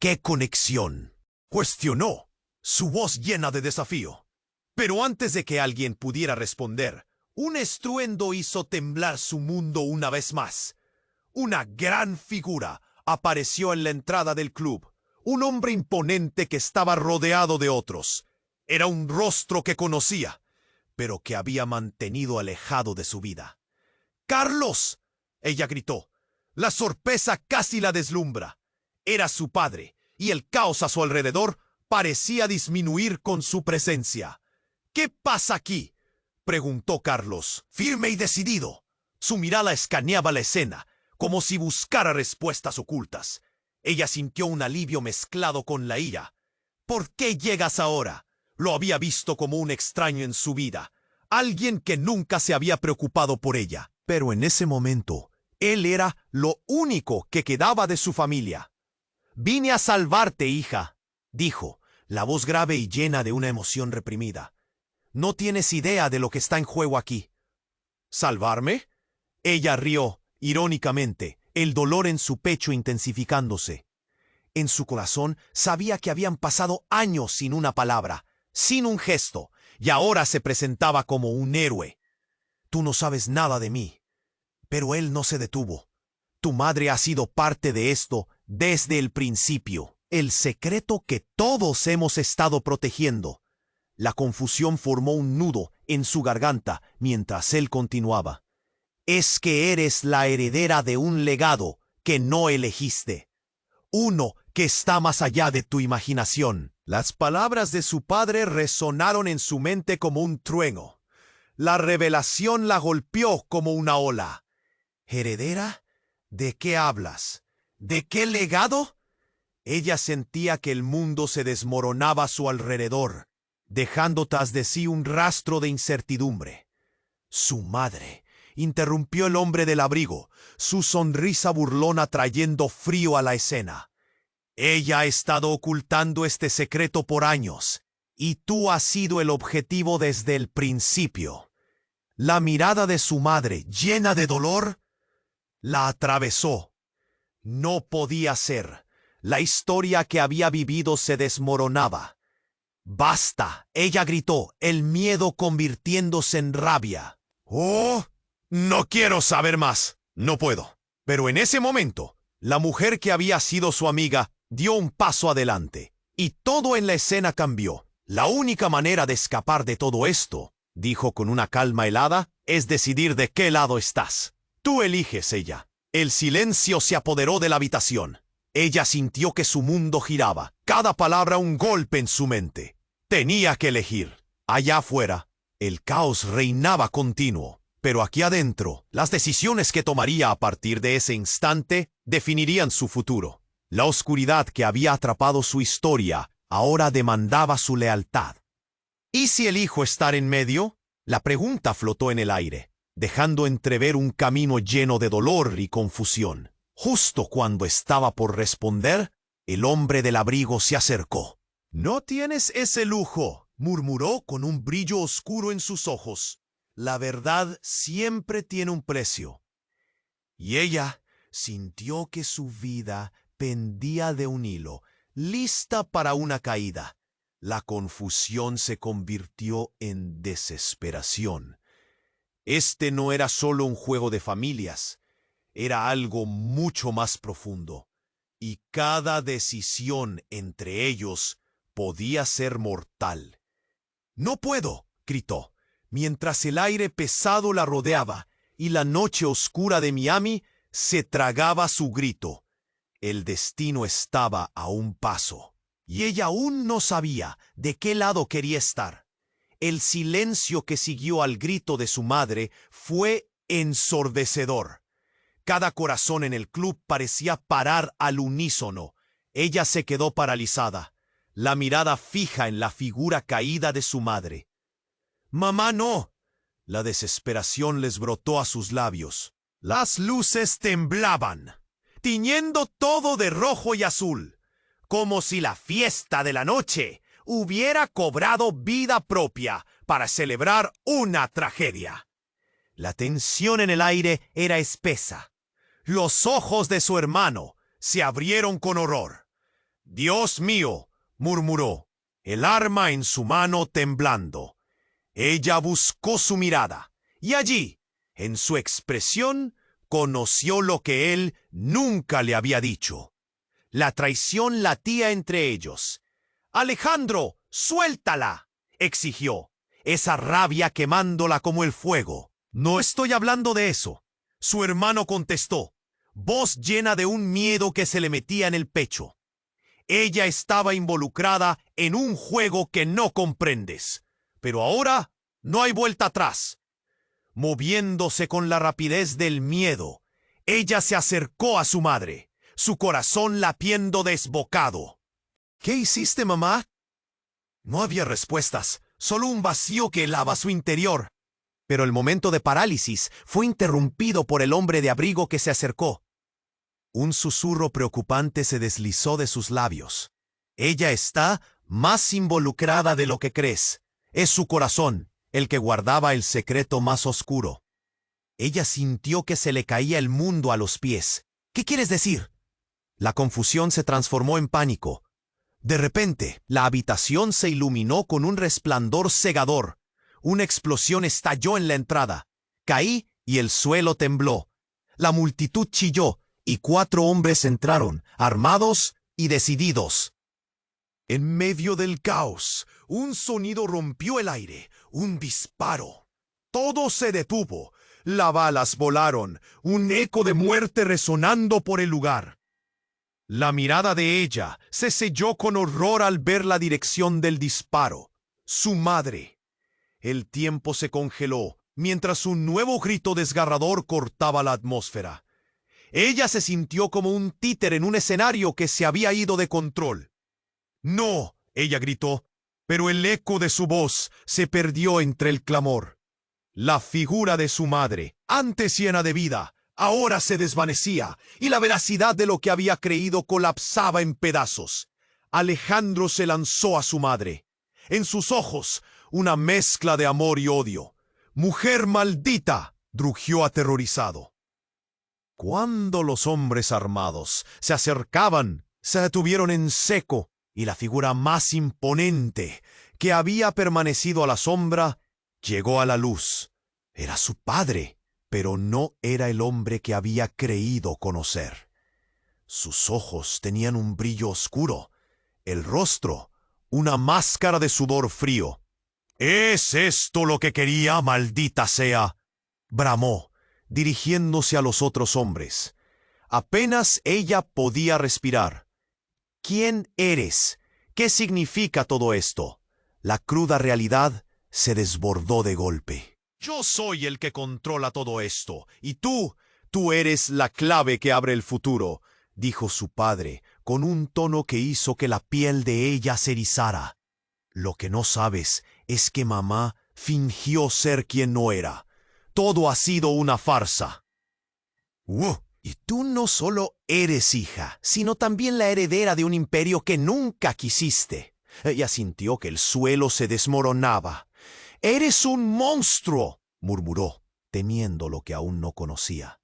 «¿Qué conexión?», cuestionó, su voz llena de desafío. Pero antes de que alguien pudiera responder, un estruendo hizo temblar su mundo una vez más. Una gran figura apareció en la entrada del club, un hombre imponente que estaba rodeado de otros. Era un rostro que conocía, pero que había mantenido alejado de su vida. «¡Carlos!», ella gritó. La sorpresa casi la deslumbra. Era su padre, y el caos a su alrededor parecía disminuir con su presencia. «¿Qué pasa aquí?», preguntó Carlos, firme y decidido. Su mirada escaneaba la escena, como si buscara respuestas ocultas. Ella sintió un alivio mezclado con la ira. «¿Por qué llegas ahora?». Lo había visto como un extraño en su vida, alguien que nunca se había preocupado por ella. Pero en ese momento, él era lo único que quedaba de su familia. «Vine a salvarte, hija», dijo, la voz grave y llena de una emoción reprimida. «No tienes idea de lo que está en juego aquí». «¿Salvarme?». Ella rió, irónicamente, el dolor en su pecho intensificándose. En su corazón sabía que habían pasado años sin una palabra, sin un gesto, y ahora se presentaba como un héroe. «Tú no sabes nada de mí». Pero él no se detuvo. «Tu madre ha sido parte de esto desde el principio, el secreto que todos hemos estado protegiendo». La confusión formó un nudo en su garganta mientras él continuaba. «Es que eres la heredera de un legado que no elegiste. Uno que está más allá de tu imaginación». Las palabras de su padre resonaron en su mente como un trueno. La revelación la golpeó como una ola. «¿Heredera? ¿De qué hablas? ¿De qué legado?». Ella sentía que el mundo se desmoronaba a su alrededor, dejando tras de sí un rastro de incertidumbre. «Su madre», interrumpió el hombre del abrigo, su sonrisa burlona trayendo frío a la escena. «Ella ha estado ocultando este secreto por años, y tú has sido el objetivo desde el principio». La mirada de su madre, llena de dolor, la atravesó. No podía ser. La historia que había vivido se desmoronaba. «¡Basta!», ella gritó, el miedo convirtiéndose en rabia. «¡Oh! No quiero saber más. No puedo». Pero en ese momento, la mujer que había sido su amiga dio un paso adelante, y todo en la escena cambió. «La única manera de escapar de todo esto», dijo con una calma helada, «es decidir de qué lado estás. Tú eliges», ella. El silencio se apoderó de la habitación. Ella sintió que su mundo giraba, cada palabra un golpe en su mente. Tenía que elegir. Allá afuera, el caos reinaba continuo, pero aquí adentro, las decisiones que tomaría a partir de ese instante definirían su futuro. La oscuridad que había atrapado su historia ahora demandaba su lealtad. «¿Y si elijo estar en medio?». La pregunta flotó en el aire. dejando entrever un camino lleno de dolor y confusión. Justo cuando estaba por responder, el hombre del abrigo se acercó. «No tienes ese lujo», murmuró con un brillo oscuro en sus ojos. «La verdad siempre tiene un precio». Y ella sintió que su vida pendía de un hilo, lista para una caída. La confusión se convirtió en desesperación. Este no era solo un juego de familias, era algo mucho más profundo, y cada decisión entre ellos podía ser mortal. «No puedo», gritó, mientras el aire pesado la rodeaba y la noche oscura de Miami se tragaba su grito. El destino estaba a un paso, y ella aún no sabía de qué lado quería estar. El silencio que siguió al grito de su madre fue ensordecedor. Cada corazón en el club parecía parar al unísono. Ella se quedó paralizada, la mirada fija en la figura caída de su madre. «¡Mamá, no!». La desesperación les brotó a sus labios. Las luces temblaban, tiñendo todo de rojo y azul, como si la fiesta de la noche hubiera cobrado vida propia para celebrar una tragedia. La tensión en el aire era espesa. Los ojos de su hermano se abrieron con horror. «Dios mío», murmuró, el arma en su mano temblando. Ella buscó su mirada, y allí, en su expresión, conoció lo que él nunca le había dicho. La traición latía entre ellos. «Alejandro, suéltala», exigió, esa rabia quemándola como el fuego. «No estoy hablando de eso», su hermano contestó, voz llena de un miedo que se le metía en el pecho. «Ella estaba involucrada en un juego que no comprendes. Pero ahora no hay vuelta atrás». Moviéndose con la rapidez del miedo, ella se acercó a su madre, su corazón latiendo desbocado. «¿Qué hiciste, mamá?». No había respuestas, solo un vacío que helaba su interior. Pero el momento de parálisis fue interrumpido por el hombre de abrigo que se acercó. Un susurro preocupante se deslizó de sus labios. «Ella está más involucrada de lo que crees. Es su corazón el que guardaba el secreto más oscuro». Ella sintió que se le caía el mundo a los pies. «¿Qué quieres decir?». La confusión se transformó en pánico. De repente, la habitación se iluminó con un resplandor cegador. Una explosión estalló en la entrada. Caí y el suelo tembló. La multitud chilló y 4 hombres entraron, armados y decididos. En medio del caos, un sonido rompió el aire, un disparo. Todo se detuvo. Las balas volaron, un eco de muerte resonando por el lugar. La mirada de ella se selló con horror al ver la dirección del disparo. Su madre. El tiempo se congeló mientras un nuevo grito desgarrador cortaba la atmósfera. Ella se sintió como un títere en un escenario que se había ido de control. «¡No!», ella gritó, pero el eco de su voz se perdió entre el clamor. La figura de su madre, antes llena de vida, ahora se desvanecía y la veracidad de lo que había creído colapsaba en pedazos. Alejandro se lanzó a su madre. En sus ojos, una mezcla de amor y odio. «¡Mujer maldita!», rugió aterrorizado. Cuando los hombres armados se acercaban, se detuvieron en seco y la figura más imponente, que había permanecido a la sombra, llegó a la luz. Era su padre, pero no era el hombre que había creído conocer. Sus ojos tenían un brillo oscuro, el rostro, una máscara de sudor frío. «¿Es esto lo que quería, maldita sea?», bramó, dirigiéndose a los otros hombres. Apenas ella podía respirar. «¿Quién eres? ¿Qué significa todo esto?». La cruda realidad se desbordó de golpe. «Yo soy el que controla todo esto, y tú eres la clave que abre el futuro», dijo su padre, con un tono que hizo que la piel de ella se erizara. «Lo que no sabes es que mamá fingió ser quien no era. todo ha sido una farsa. Y tú no solo eres hija, sino también la heredera de un imperio que nunca quisiste. Ella sintió que el suelo se desmoronaba. «¡Eres un monstruo!», murmuró, temiendo lo que aún no conocía.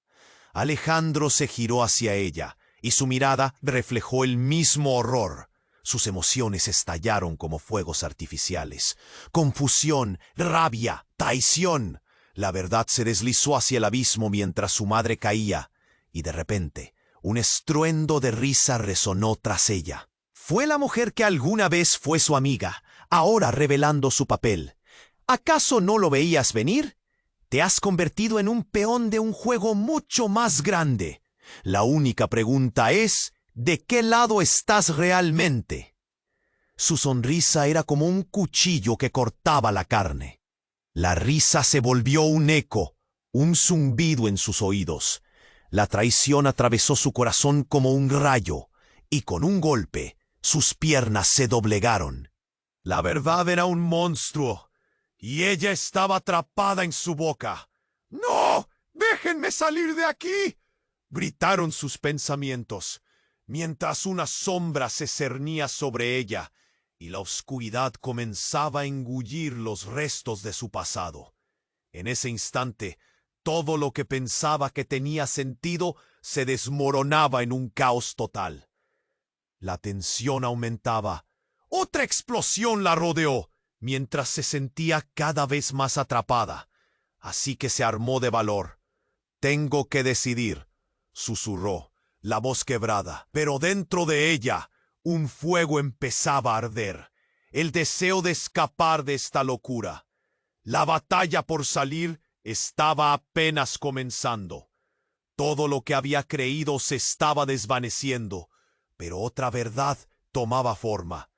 Alejandro se giró hacia ella, y su mirada reflejó el mismo horror. Sus emociones estallaron como fuegos artificiales. Confusión, rabia, traición. La verdad se deslizó hacia el abismo mientras su madre caía, y de repente, un estruendo de risa resonó tras ella. Fue la mujer que alguna vez fue su amiga, ahora revelando su papel. ¿Acaso no lo veías venir? Te has convertido en un peón de un juego mucho más grande. La única pregunta es, ¿de qué lado estás realmente? Su sonrisa era como un cuchillo que cortaba la carne. La risa se volvió un eco, un zumbido en sus oídos. La traición atravesó su corazón como un rayo, y con un golpe, sus piernas se doblegaron. La verdad era un monstruo, y ella estaba atrapada en su boca. «¡No! ¡Déjenme salir de aquí!», gritaron sus pensamientos, mientras una sombra se cernía sobre ella, y la oscuridad comenzaba a engullir los restos de su pasado. En ese instante, todo lo que pensaba que tenía sentido se desmoronaba en un caos total. La tensión aumentaba. Otra explosión la rodeó, mientras se sentía cada vez más atrapada. Así que se armó de valor. «Tengo que decidir», susurró, la voz quebrada, pero dentro de ella un fuego empezaba a arder. El deseo de escapar de esta locura. La batalla por salir estaba apenas comenzando. Todo lo que había creído se estaba desvaneciendo, pero otra verdad tomaba forma.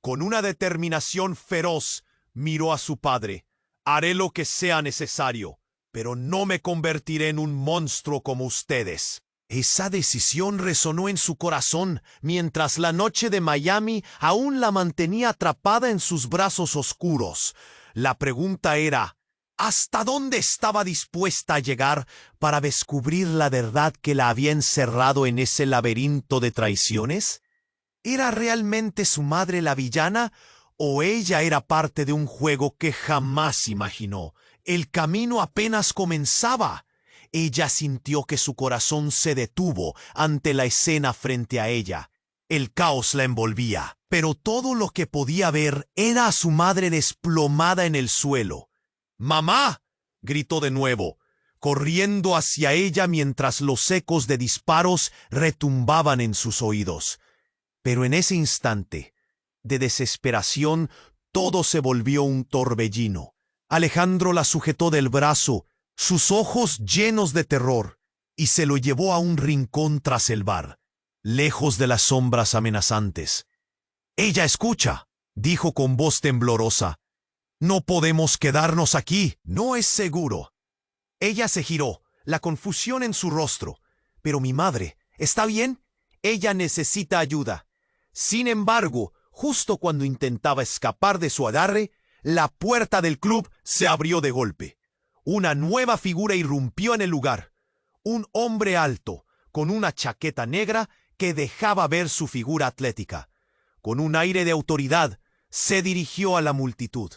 Con una determinación feroz, miró a su padre. «Haré lo que sea necesario, pero no me convertiré en un monstruo como ustedes». Esa decisión resonó en su corazón, mientras la noche de Miami aún la mantenía atrapada en sus brazos oscuros. La pregunta era, ¿hasta dónde estaba dispuesta a llegar para descubrir la verdad que la había encerrado en ese laberinto de traiciones? ¿Era realmente su madre la villana o ella era parte de un juego que jamás imaginó? El camino apenas comenzaba. Ella sintió que su corazón se detuvo ante la escena frente a ella. El caos la envolvía, pero todo lo que podía ver era a su madre desplomada en el suelo. «¡Mamá!», gritó de nuevo, corriendo hacia ella mientras los ecos de disparos retumbaban en sus oídos. Pero en ese instante de desesperación, todo se volvió un torbellino. Alejandro la sujetó del brazo, sus ojos llenos de terror, y se lo llevó a un rincón tras el bar, lejos de las sombras amenazantes. «Ella escucha», dijo con voz temblorosa. «No podemos quedarnos aquí». «No es seguro». Ella se giró, la confusión en su rostro. «Pero mi madre, ¿está bien? Ella necesita ayuda». Sin embargo, justo cuando intentaba escapar de su agarre, la puerta del club se abrió de golpe. Una nueva figura irrumpió en el lugar. Un hombre alto, con una chaqueta negra que dejaba ver su figura atlética. Con un aire de autoridad, se dirigió a la multitud.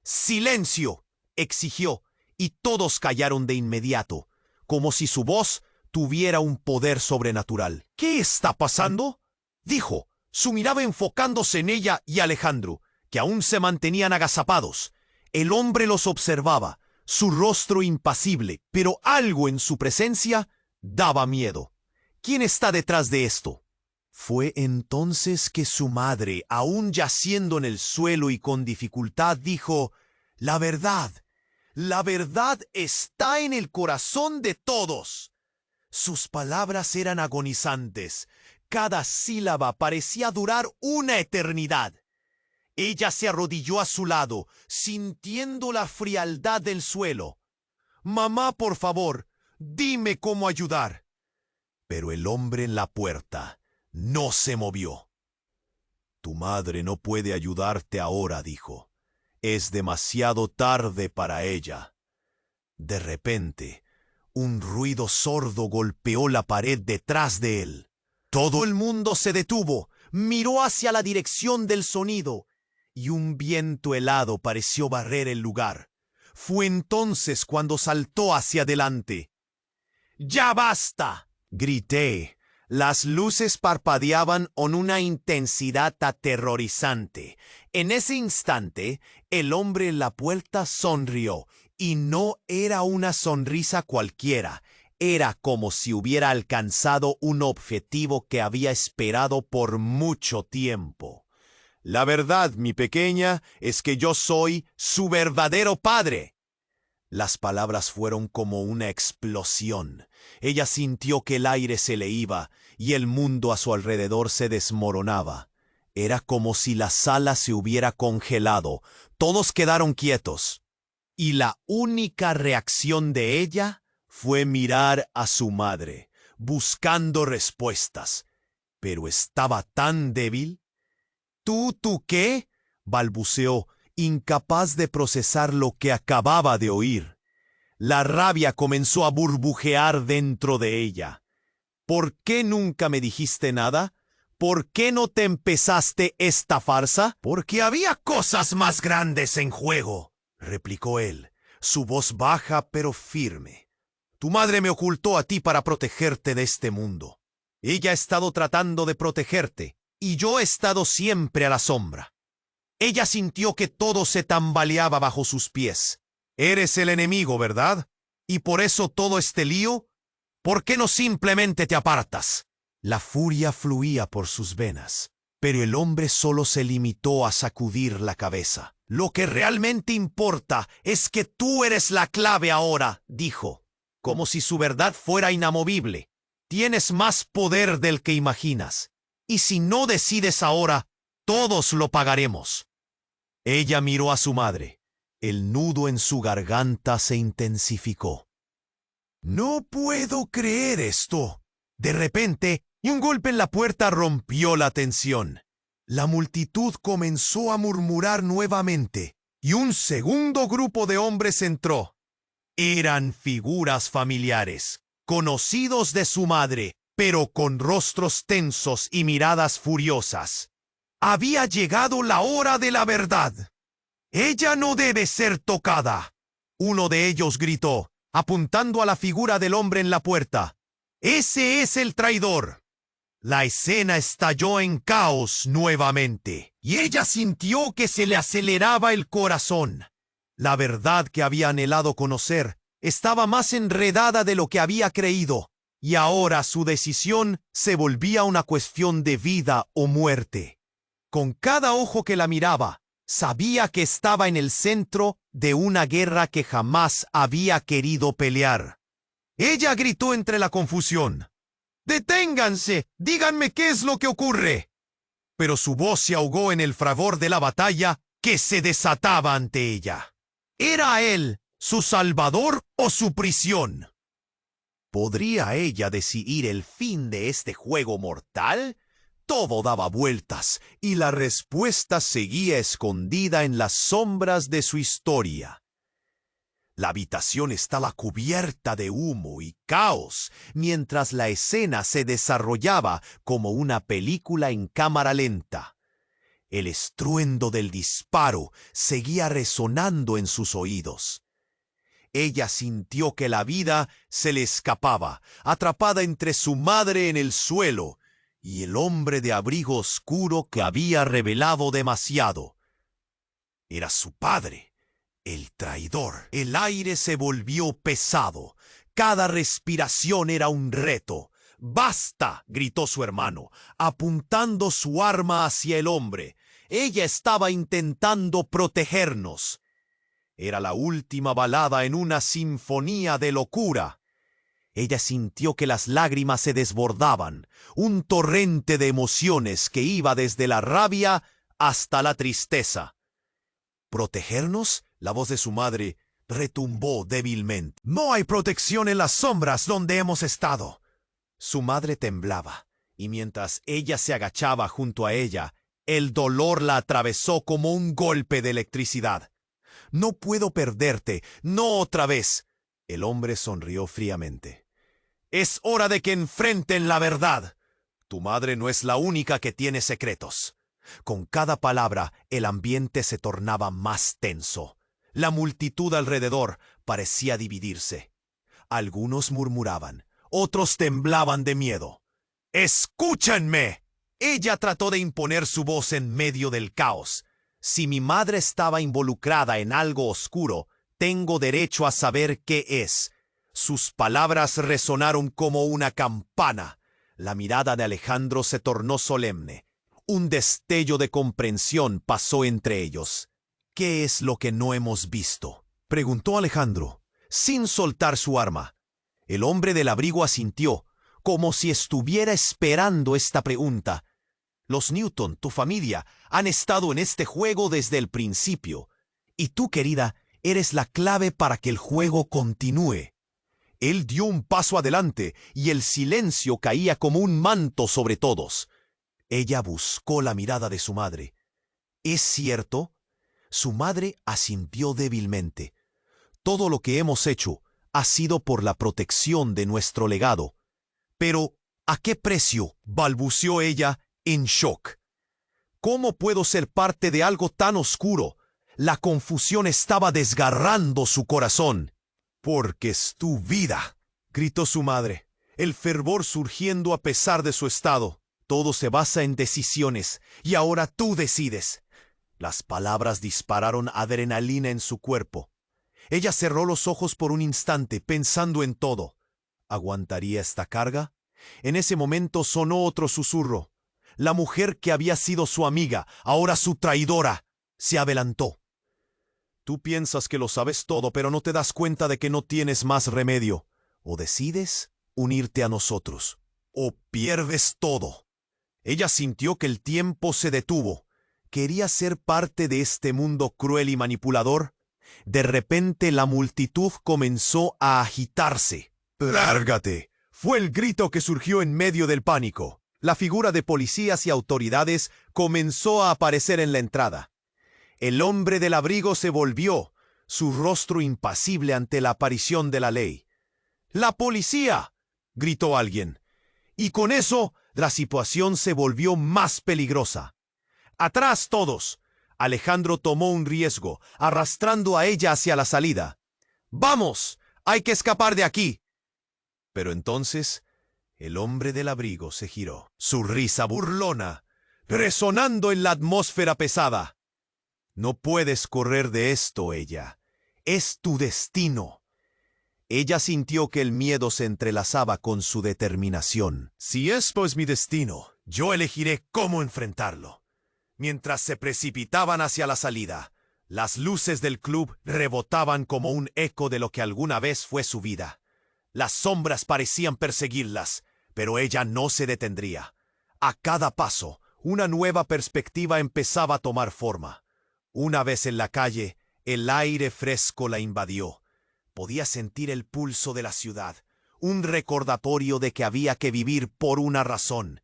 «¡Silencio!», exigió, y todos callaron de inmediato, como si su voz tuviera un poder sobrenatural. «¿Qué está pasando?», dijo, su mirada enfocándose en ella y Alejandro, que aún se mantenían agazapados. El hombre los observaba, su rostro impasible, pero algo en su presencia daba miedo. «¿Quién está detrás de esto?». Fue entonces que su madre, aún yaciendo en el suelo y con dificultad, dijo: la verdad está en el corazón de todos». Sus palabras eran agonizantes. Cada sílaba parecía durar una eternidad. Ella se arrodilló a su lado, sintiendo la frialdad del suelo. «Mamá, por favor, dime cómo ayudar». Pero el hombre en la puerta no se movió. «Tu madre no puede ayudarte ahora», dijo. «Es demasiado tarde para ella». De repente, un ruido sordo golpeó la pared detrás de él. Todo el mundo se detuvo, miró hacia la dirección del sonido, y un viento helado pareció barrer el lugar. Fue entonces cuando saltó hacia adelante. ¡Ya basta!, grité. Las luces parpadeaban con una intensidad aterrorizante. En ese instante, el hombre en la puerta sonrió, y no era una sonrisa cualquiera. Era como si hubiera alcanzado un objetivo que había esperado por mucho tiempo. La verdad, mi pequeña, es que yo soy su verdadero padre. Las palabras fueron como una explosión. Ella sintió que el aire se le iba y el mundo a su alrededor se desmoronaba. Era como si la sala se hubiera congelado. Todos quedaron quietos. Y la única reacción de ella fue mirar a su madre, buscando respuestas. Pero estaba tan débil. ¿Tú qué?, balbuceó, incapaz de procesar lo que acababa de oír. La rabia comenzó a burbujear dentro de ella. ¿Por qué nunca me dijiste nada? ¿Por qué no te empezaste esta farsa? Porque había cosas más grandes en juego, replicó él, su voz baja pero firme. Tu madre me ocultó a ti para protegerte de este mundo. Ella ha estado tratando de protegerte, y yo he estado siempre a la sombra. Ella sintió que todo se tambaleaba bajo sus pies. Eres el enemigo, ¿verdad? ¿Y por eso todo este lío? ¿Por qué no simplemente te apartas? La furia fluía por sus venas, pero el hombre solo se limitó a sacudir la cabeza. Lo que realmente importa es que tú eres la clave ahora, dijo, como si su verdad fuera inamovible. Tienes más poder del que imaginas, y si no decides ahora, todos lo pagaremos. Ella miró a su madre. El nudo en su garganta se intensificó. No puedo creer esto. De repente, un golpe en la puerta rompió la tensión. La multitud comenzó a murmurar nuevamente, y un segundo grupo de hombres entró. Eran figuras familiares, conocidos de su madre, pero con rostros tensos y miradas furiosas. Había llegado la hora de la verdad. Ella no debe ser tocada. Uno de ellos gritó, apuntando a la figura del hombre en la puerta. Ese es el traidor. La escena estalló en caos nuevamente, y ella sintió que se le aceleraba el corazón. La verdad que había anhelado conocer estaba más enredada de lo que había creído, y ahora su decisión se volvía una cuestión de vida o muerte. Con cada ojo que la miraba, sabía que estaba en el centro de una guerra que jamás había querido pelear. Ella gritó entre la confusión. ¡Deténganse! ¡Díganme qué es lo que ocurre! Pero su voz se ahogó en el fragor de la batalla que se desataba ante ella. ¿Era él su salvador o su prisión? ¿Podría ella decidir el fin de este juego mortal? Todo daba vueltas, y la respuesta seguía escondida en las sombras de su historia. La habitación estaba cubierta de humo y caos, mientras la escena se desarrollaba como una película en cámara lenta. El estruendo del disparo seguía resonando en sus oídos. Ella sintió que la vida se le escapaba, atrapada entre su madre en el suelo y el hombre de abrigo oscuro que había revelado demasiado. Era su padre, el traidor. El aire se volvió pesado. Cada respiración era un reto. ¡Basta!, gritó su hermano, apuntando su arma hacia el hombre. Ella estaba intentando protegernos. Era la última balada en una sinfonía de locura. Ella sintió que las lágrimas se desbordaban, un torrente de emociones que iba desde la rabia hasta la tristeza. ¿Protegernos? La voz de su madre retumbó débilmente. No hay protección en las sombras donde hemos estado. Su madre temblaba, y mientras ella se agachaba junto a ella, el dolor la atravesó como un golpe de electricidad. No puedo perderte, no otra vez. El hombre sonrió fríamente. Es hora de que enfrenten la verdad. Tu madre no es la única que tiene secretos. Con cada palabra, el ambiente se tornaba más tenso. La multitud alrededor parecía dividirse. Algunos murmuraban, otros temblaban de miedo. ¡Escúchenme! Ella trató de imponer su voz en medio del caos. Si mi madre estaba involucrada en algo oscuro, tengo derecho a saber qué es. Sus palabras resonaron como una campana. La mirada de Alejandro se tornó solemne. Un destello de comprensión pasó entre ellos. ¿Qué es lo que no hemos visto?, preguntó Alejandro, sin soltar su arma. El hombre del abrigo asintió, como si estuviera esperando esta pregunta. Los Newton, tu familia, han estado en este juego desde el principio. Y tú, querida, eres la clave para que el juego continúe. Él dio un paso adelante y el silencio caía como un manto sobre todos. Ella buscó la mirada de su madre. ¿Es cierto? Su madre asintió débilmente. Todo lo que hemos hecho ha sido por la protección de nuestro legado. Pero, ¿a qué precio?, balbuceó ella en shock. ¿Cómo puedo ser parte de algo tan oscuro? La confusión estaba desgarrando su corazón. Porque es tu vida, gritó su madre, el fervor surgiendo a pesar de su estado. Todo se basa en decisiones, y ahora tú decides. Las palabras dispararon adrenalina en su cuerpo. Ella cerró los ojos por un instante, pensando en todo. ¿Aguantaría esta carga? En ese momento sonó otro susurro. La mujer que había sido su amiga, ahora su traidora, se adelantó. Tú piensas que lo sabes todo, pero no te das cuenta de que no tienes más remedio. O decides unirte a nosotros, o pierdes todo. Ella sintió que el tiempo se detuvo. ¿Quería ser parte de este mundo cruel y manipulador? De repente la multitud comenzó a agitarse. ¡Lárgate! Fue el grito que surgió en medio del pánico. La figura de policías y autoridades comenzó a aparecer en la entrada. El hombre del abrigo se volvió, su rostro impasible ante la aparición de la ley. ¡La policía!, gritó alguien. Y con eso, la situación se volvió más peligrosa. ¡Atrás todos! Alejandro tomó un riesgo, arrastrando a ella hacia la salida. ¡Vamos! ¡Hay que escapar de aquí! Pero entonces, el hombre del abrigo se giró, su risa burlona, resonando en la atmósfera pesada. No puedes correr de esto, ella. Es tu destino. Ella sintió que el miedo se entrelazaba con su determinación. Si esto es mi destino, yo elegiré cómo enfrentarlo. Mientras se precipitaban hacia la salida, las luces del club rebotaban como un eco de lo que alguna vez fue su vida. Las sombras parecían perseguirlas, pero ella no se detendría. A cada paso, una nueva perspectiva empezaba a tomar forma. Una vez en la calle, el aire fresco la invadió. Podía sentir el pulso de la ciudad, un recordatorio de que había que vivir por una razón.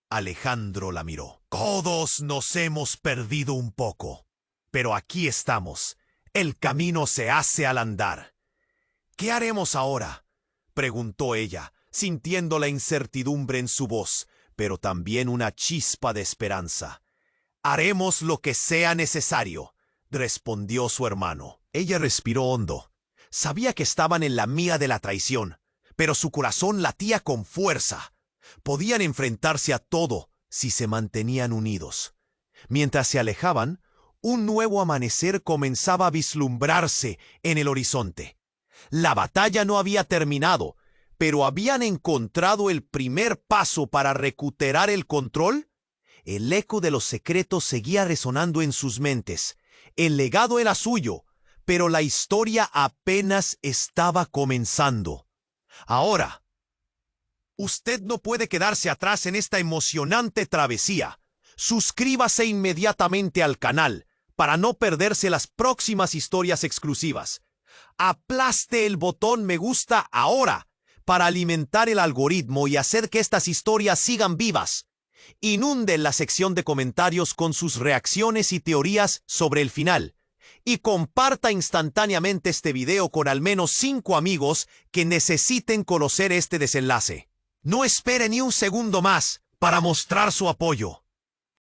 Alejandro la miró. Todos nos hemos perdido un poco, pero aquí estamos. El camino se hace al andar. ¿Qué haremos ahora?, preguntó ella, sintiendo la incertidumbre en su voz, pero también una chispa de esperanza. Haremos lo que sea necesario, respondió su hermano. Ella respiró hondo. Sabía que estaban en la mira de la traición, pero su corazón latía con fuerza. Podían enfrentarse a todo si se mantenían unidos. Mientras se alejaban, un nuevo amanecer comenzaba a vislumbrarse en el horizonte. La batalla no había terminado, pero habían encontrado el primer paso para recuperar el control. El eco de los secretos seguía resonando en sus mentes. El legado era suyo, pero la historia apenas estaba comenzando. Ahora, usted no puede quedarse atrás en esta emocionante travesía. Suscríbase inmediatamente al canal para no perderse las próximas historias exclusivas. Aplaste el botón me gusta ahora para alimentar el algoritmo y hacer que estas historias sigan vivas. Inunde la sección de comentarios con sus reacciones y teorías sobre el final. y comparta instantáneamente este video con al menos 5 amigos que necesiten conocer este desenlace. No espere ni un segundo más para mostrar su apoyo.